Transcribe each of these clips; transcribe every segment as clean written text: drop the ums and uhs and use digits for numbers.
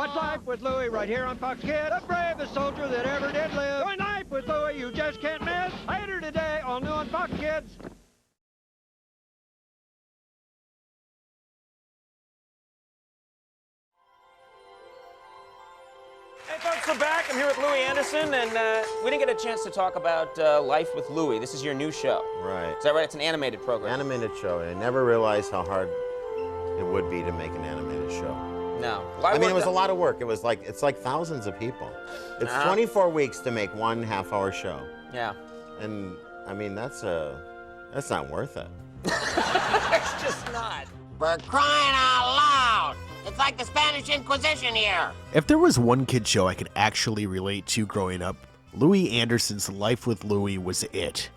Watch Life with Louie right here on Fox Kids. The bravest soldier that ever did live. Join Life with Louie, you just can't miss. Later today, all new on Fox Kids. Hey folks, we're back. I'm here with Louie Anderson, and we didn't get a chance to talk about Life with Louie. This is your new show. Right. Is that right? It's an animated program. Animated show. I never realized how hard it would be to make an animated show. No. I mean, it was a lot of work. It's like thousands of people. It's 24 weeks to make one half-hour show. Yeah. And I mean, that's not worth it. It's just not. For crying out loud! It's like the Spanish Inquisition here. If there was one kid show I could actually relate to growing up, Louie Anderson's Life with Louie was it.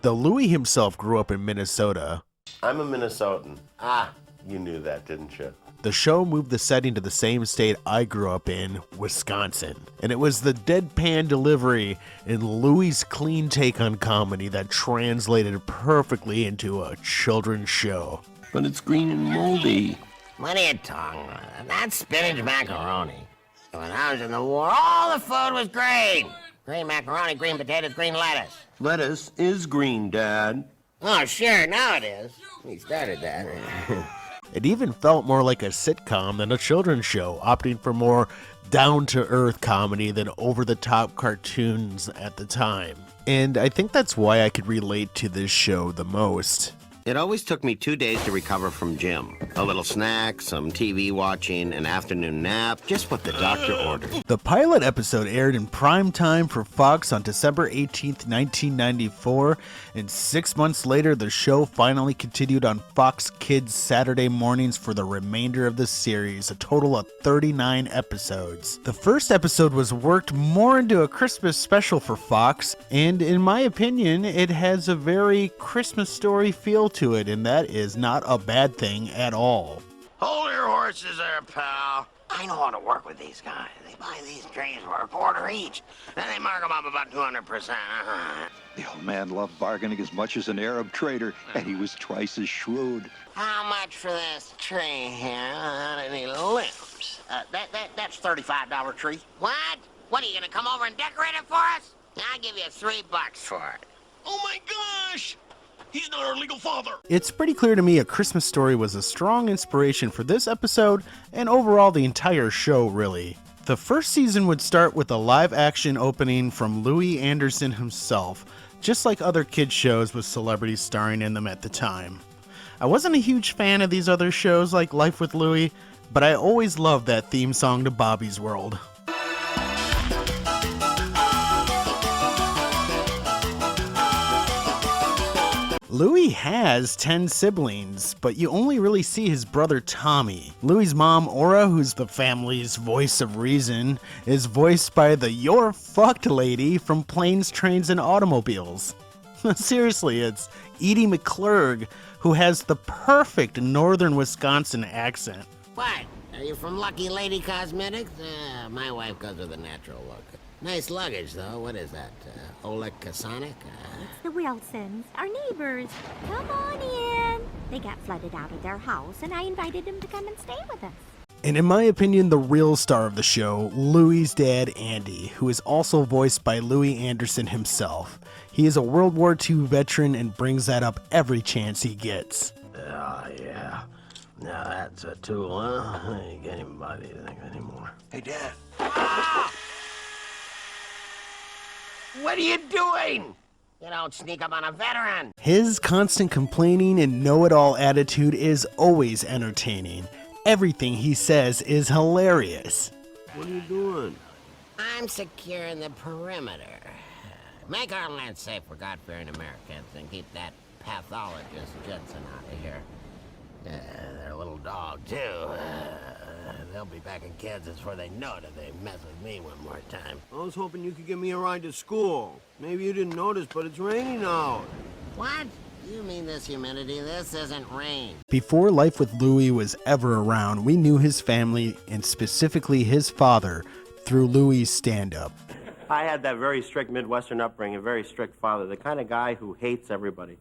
Though Louie himself grew up in Minnesota, I'm a Minnesotan. Ah, you knew that, didn't you? the show moved the setting to the same state I grew up in, Wisconsin. And it was the deadpan delivery and Louie's clean take on comedy that translated perfectly into a children's show. But it's green and moldy. What are you talking about? That's spinach macaroni. When I was in the war, all the food was green. Green macaroni, green potatoes, green lettuce. Lettuce is green, Dad. Oh, sure, now it is. We started that. It even felt more like a sitcom than a children's show, opting for more down-to-earth comedy than over-the-top cartoons at the time. And I think that's why I could relate to this show the most. It always took me 2 days to recover from gym. A little snack, some TV watching, an afternoon nap, just what the doctor ordered. The pilot episode aired in prime time for Fox on December 18th, 1994, and 6 months later the show finally continued on Fox Kids Saturday mornings for the remainder of the series, a total of 39 episodes. The first episode was worked more into a Christmas special for Fox, and in my opinion, it has a very Christmas story feel to it, and that is not a bad thing at all. Hold your horses there, pal. I know how to work with these guys. They buy these trays for a quarter each, and they mark them up about 200%. The old man loved bargaining as much as an Arab trader, and he was twice as shrewd. How much for this tree here? Any limbs? That's $35 tree. What? What, are you gonna come over and decorate it for us? I'll give you $3 for it. Oh my gosh! He's not our legal father! It's pretty clear to me A Christmas Story was a strong inspiration for this episode, and overall the entire show, really. The first season would start with a live-action opening from Louie Anderson himself, just like other kids' shows with celebrities starring in them at the time. I wasn't a huge fan of these other shows like Life with Louie, but I always loved that theme song to Bobby's World. Louie has 10 siblings, but you only really see his brother Tommy. Louie's mom, Aura, who's the family's voice of reason, is voiced by the "You're Fucked" lady from Planes, Trains, and Automobiles. Seriously, it's Edie McClurg, who has the perfect northern Wisconsin accent. What? Are you from Lucky Lady Cosmetics? My wife goes with a natural look. Nice luggage, though. What is that? Oleg Kasonic? It's the Wilsons, our neighbors. Come on in. They got flooded out of their house, and I invited them to come and stay with us. And in my opinion, the real star of the show, Louie's dad, Andy, who is also voiced by Louie Anderson himself. He is a World War II veteran and brings that up every chance he gets. Oh, yeah. Now that's a tool, huh? I ain't getting by anything anymore. Hey, Dad. Ah! What are you doing? You don't sneak up on a veteran. His constant complaining and know-it-all attitude is always entertaining. Everything he says is hilarious. What are you doing? I'm securing the perimeter. Make our land safe for God-fearing Americans and keep that pathologist Jensen out of here. Their little dog, too. They'll be back in Kansas before they know it if they mess with me one more time. I was hoping you could give me a ride to school. Maybe you didn't notice, but it's raining out. What? You mean this humidity? This isn't rain. Before Life with Louie was ever around, we knew his family, and specifically his father, through Louie's stand-up. I had that very strict Midwestern upbringing, a very strict father, the kind of guy who hates everybody.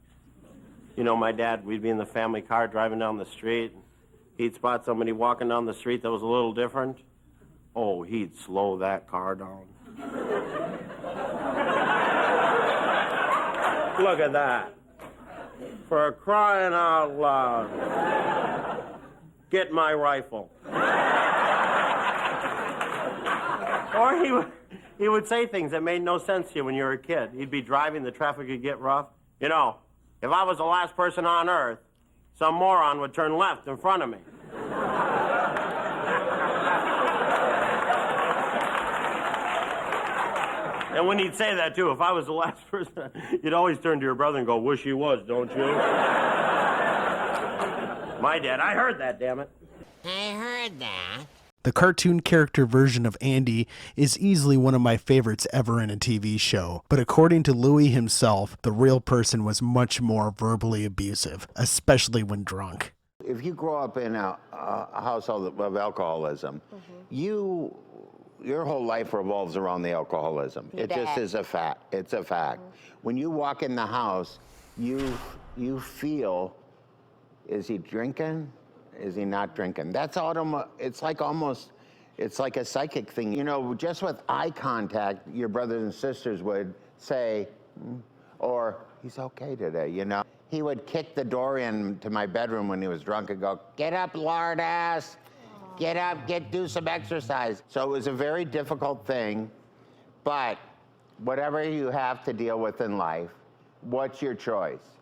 You know, my dad, we'd be in the family car driving down the street. He'd spot somebody walking down the street that was a little different. oh, he'd slow that car down. Look at that. For crying out loud. Get my rifle. Or he would say things that made no sense to you when you were a kid. He'd be driving, the traffic would get rough. You know, if I was the last person on Earth, some moron would turn left in front of me. And when he'd say that, too, if I was the last person, you'd always turn to your brother and go, wish he was, don't you? My dad, I heard that, damn it. I heard that. The cartoon character version of Andy is easily one of my favorites ever in a TV show, but according to Louie himself, the real person was much more verbally abusive, especially when drunk. If you grow up in a household of alcoholism, your whole life revolves around the alcoholism. It just is a fact. It's a fact. When you walk in the house, you feel, is he drinking? Is he not drinking? That's it's like a psychic thing. You know, just with eye contact, your brothers and sisters would say, or he's okay today, you know? He would kick the door into my bedroom when he was drunk and go, get up, lard ass. Get up, do some exercise. So it was a very difficult thing, but whatever you have to deal with in life, what's your choice?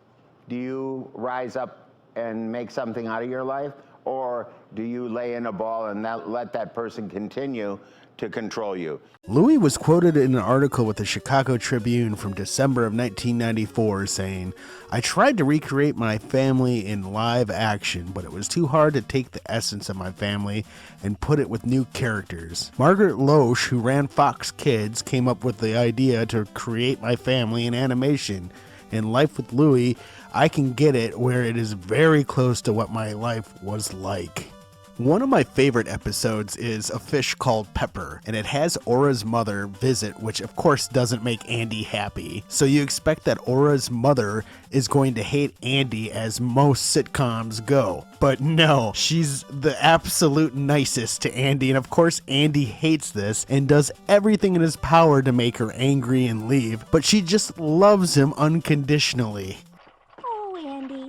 Do you rise up and make something out of your life? Or do you lay in a ball and let that person continue to control you? Louie was quoted in an article with the Chicago Tribune from December of 1994 saying, I tried to recreate my family in live action, but it was too hard to take the essence of my family and put it with new characters. Margaret Loesch, who ran Fox Kids, came up with the idea to create my family in animation. In Life with Louie, I can get it where it is very close to what my life was like. One of my favorite episodes is A Fish Called Pepper, and it has Aura's mother visit, which of course doesn't make Andy happy. So you expect that Aura's mother is going to hate Andy, as most sitcoms go. But no, she's the absolute nicest to Andy, and of course Andy hates this and does everything in his power to make her angry and leave, but she just loves him unconditionally.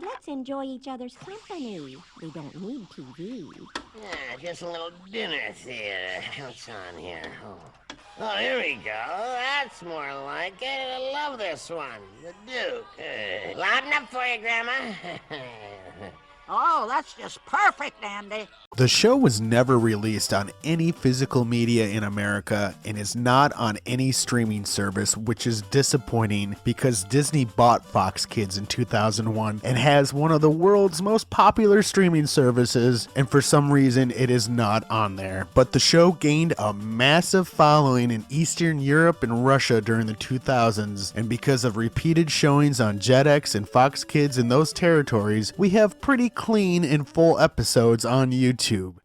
Let's enjoy each other's company. We don't need TV. Yeah, just a little dinner theater. What's on here? Oh, here we go. That's more like it. I love this one. The Duke. Loud enough for you, Grandma? Oh, that's just perfect, Andy. The show was never released on any physical media in America and is not on any streaming service, which is disappointing because Disney bought Fox Kids in 2001 and has one of the world's most popular streaming services, and for some reason it is not on there. But the show gained a massive following in Eastern Europe and Russia during the 2000s, and because of repeated showings on Jetix and Fox Kids in those territories, we have pretty clean and full episodes on YouTube.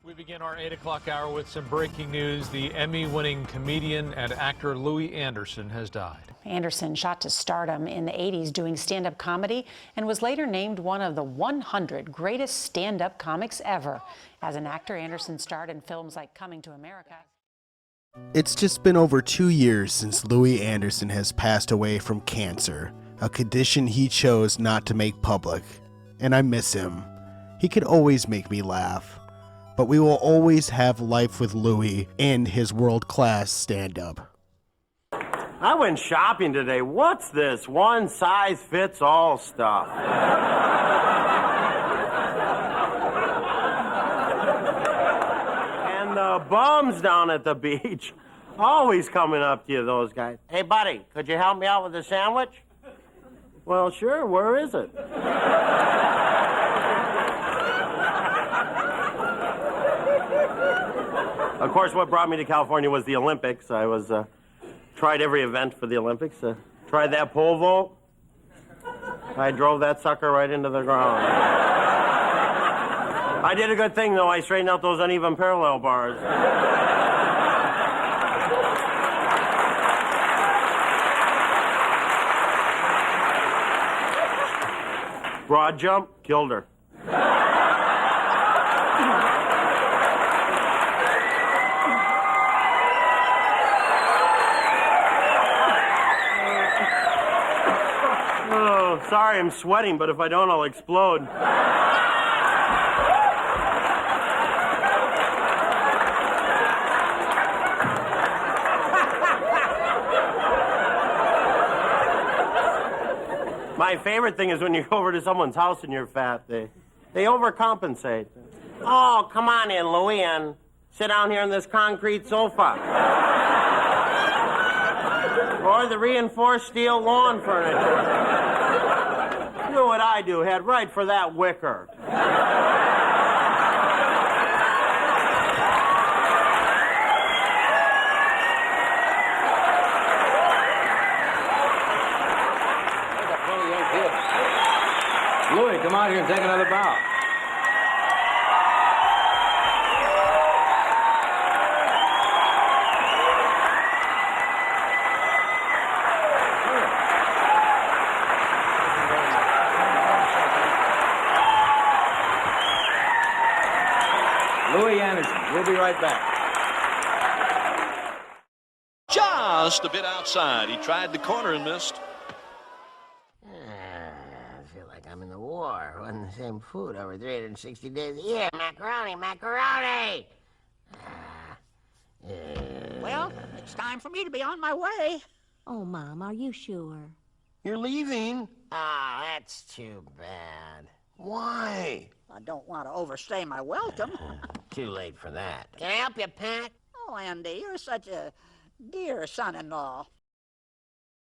We begin our 8 o'clock hour with some breaking news. The Emmy-winning comedian and actor Louie Anderson has died. Anderson shot to stardom in the 80s doing stand-up comedy and was later named one of the 100 greatest stand-up comics ever. As an actor, Anderson starred in films like Coming to America. It's just been over 2 years since Louie Anderson has passed away from cancer, a condition he chose not to make public. And I miss him. He could always make me laugh. But we will always have Life with Louie and his world-class stand-up. I went shopping today. What's this one-size-fits-all stuff? And the bums down at the beach, always coming up to you, those guys. Hey, buddy, could you help me out with a sandwich? Well, sure, where is it? Of course, what brought me to California was the Olympics. I tried every event for the Olympics. Tried that pole vault. I drove that sucker right into the ground. I did a good thing, though. I straightened out those uneven parallel bars. Broad jump, killed her. sorry I'm sweating, but if I don't, I'll explode. My favorite thing is when you go over to someone's house and you're fat, they overcompensate. Oh, come on in, Louie, and sit down here on this concrete sofa. Or the reinforced steel lawn furniture. Do what I do, head right for that wicker. Louie, come out here and take another bow. Louie Anderson, we'll be right back. Just a bit outside. He tried the corner and missed. I feel like I'm in the war, wanting the same food over 360 days a year. Macaroni, macaroni! Well, it's time for me to be on my way. Oh, Mom, are you sure? You're leaving? Ah, that's too bad. Why? I don't want to overstay my welcome. Too late for that. Can I help you, Pat? Oh, Andy, you're such a dear son-in-law.